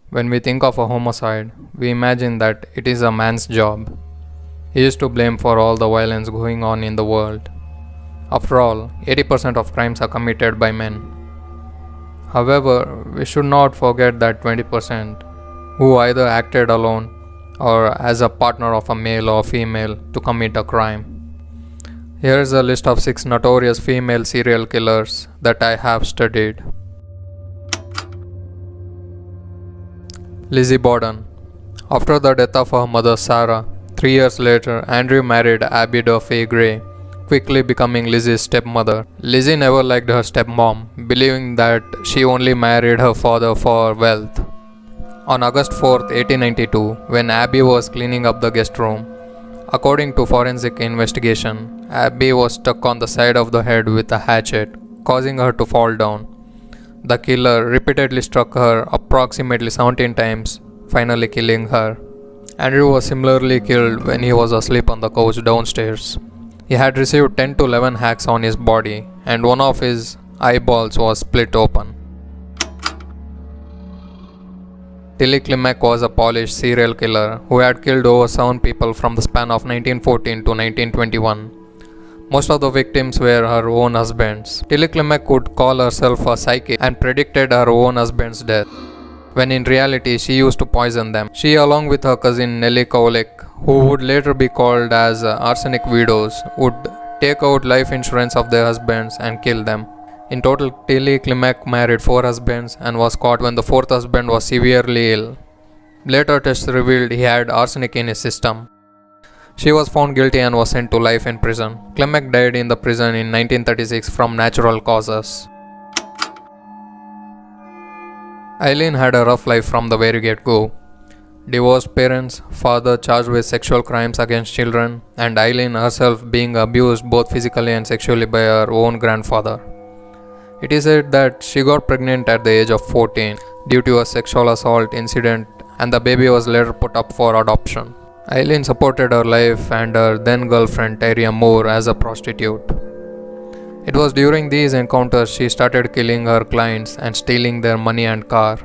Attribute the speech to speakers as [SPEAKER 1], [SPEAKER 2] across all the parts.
[SPEAKER 1] When we think of a homicide, we imagine that it is a man's job. He is to blame for all the violence going on in the world. After all, 80% of crimes are committed by men. However, we should not forget that 20% who either acted alone or as a partner of a male or female to commit a crime. Here is a list of 6 notorious female serial killers that I have studied. Lizzie Borden. After the death of her mother Sarah, 3 years later, Andrew married Abby Duffy Gray, quickly becoming Lizzie's stepmother. Lizzie never liked her stepmom, believing that she only married her father for wealth. On August 4, 1892, when Abby was cleaning up the guest room, according to forensic investigation, Abby was struck on the side of the head with a hatchet, causing her to fall down. The killer repeatedly struck her approximately 17 times, finally killing her. Andrew was similarly killed when he was asleep on the couch downstairs. He had received 10 to 11 hacks on his body, and one of his eyeballs was split open. Tilly Klimek was a Polish serial killer who had killed over 7 people from the span of 1914 to 1921. Most of the victims were her own husbands. Tilly Klimek could call herself a psychic and predicted her own husband's death, when in reality she used to poison them. She, along with her cousin Nellie Kowalik, who would later be called as arsenic widows, would take out life insurance of their husbands and kill them. In total, Tilly Klimek married 4 husbands and was caught when the 4th husband was severely ill. Later tests revealed he had arsenic in his system. She was found guilty and was sent to life in prison. Klimek died in the prison in 1936 from natural causes. Eileen had a rough life from the very get-go. Divorced parents, father charged with sexual crimes against children, and Eileen herself being abused both physically and sexually by her own grandfather. It is said that she got pregnant at the age of 14 due to a sexual assault incident, and the baby was later put up for adoption. Eileen supported her life and her then girlfriend Tyria Moore as a prostitute. It was during these encounters she started killing her clients and stealing their money and car.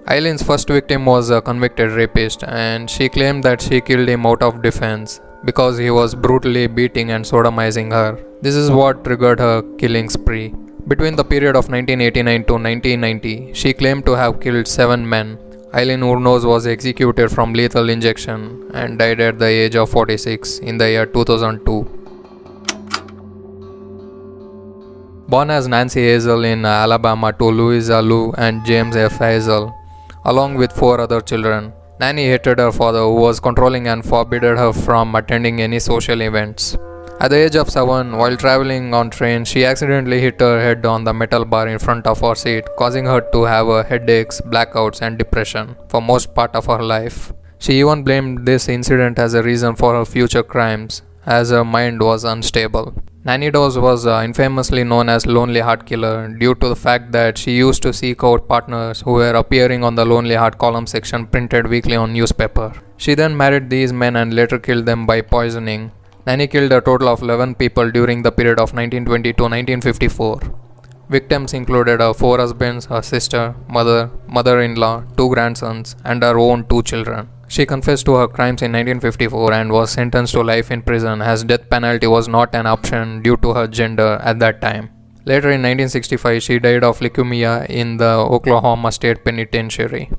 [SPEAKER 1] Eileen's first victim was a convicted rapist, and she claimed that she killed him out of defense because he was brutally beating and sodomizing her. This is what triggered her killing spree. Between the period of 1989 to 1990, she claimed to have killed 7 men. Eileen Wuornos was executed from lethal injection and died at the age of 46 in the year 2002. Born as Nancy Hazel in Alabama to Louisa Lou and James F. Hazel, along with 4 other children, Nanny hated her father, who was controlling and forbade her from attending any social events. At the age of 7, while traveling on train, she accidentally hit her head on the metal bar in front of her seat, causing her to have headaches, blackouts, and depression for most part of her life. She even blamed this incident as a reason for her future crimes, as her mind was unstable. Nanny Dawes was infamously known as Lonely Heart Killer due to the fact that she used to seek out partners who were appearing on the Lonely Heart column section printed weekly on newspaper. She then married these men and later killed them by poisoning. Nanny killed a total of 11 people during the period of 1920 to 1954. Victims included her 4 husbands, her sister, mother, mother-in-law, 2 grandsons, and her own 2 children. She confessed to her crimes in 1954 and was sentenced to life in prison, as death penalty was not an option due to her gender at that time. Later in 1965, she died of leukemia in the Oklahoma State Penitentiary.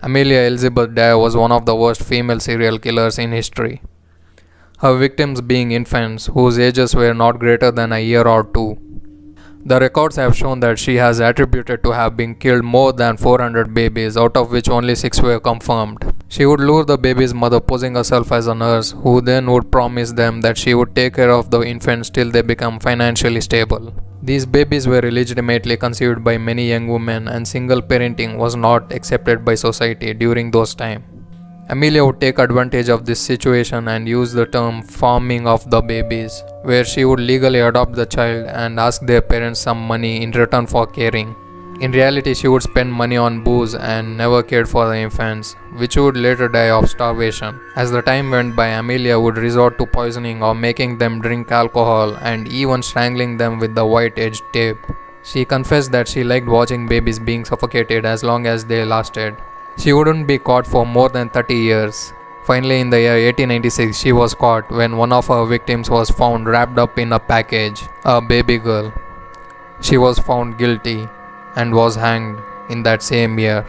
[SPEAKER 1] Amelia Elizabeth Dyer was one of the worst female serial killers in history, her victims being infants whose ages were not greater than a year or 2. The records have shown that she has attributed to have been killed more than 400 babies, out of which only 6 were confirmed. She would lure the baby's mother, posing herself as a nurse, who then would promise them that she would take care of the infants till they become financially stable. These babies were illegitimately conceived by many young women, and single parenting was not accepted by society during those times. Amelia would take advantage of this situation and use the term farming of the babies, where she would legally adopt the child and ask their parents some money in return for caring. In reality, she would spend money on booze and never cared for the infants, which would later die of starvation. As the time went by, Amelia would resort to poisoning or making them drink alcohol and even strangling them with the white-edged tape. She confessed that she liked watching babies being suffocated as long as they lasted. She wouldn't be caught for more than 30 years. Finally, in the year 1896, she was caught when one of her victims was found wrapped up in a package, a baby girl. She was found guilty and was hanged in that same year.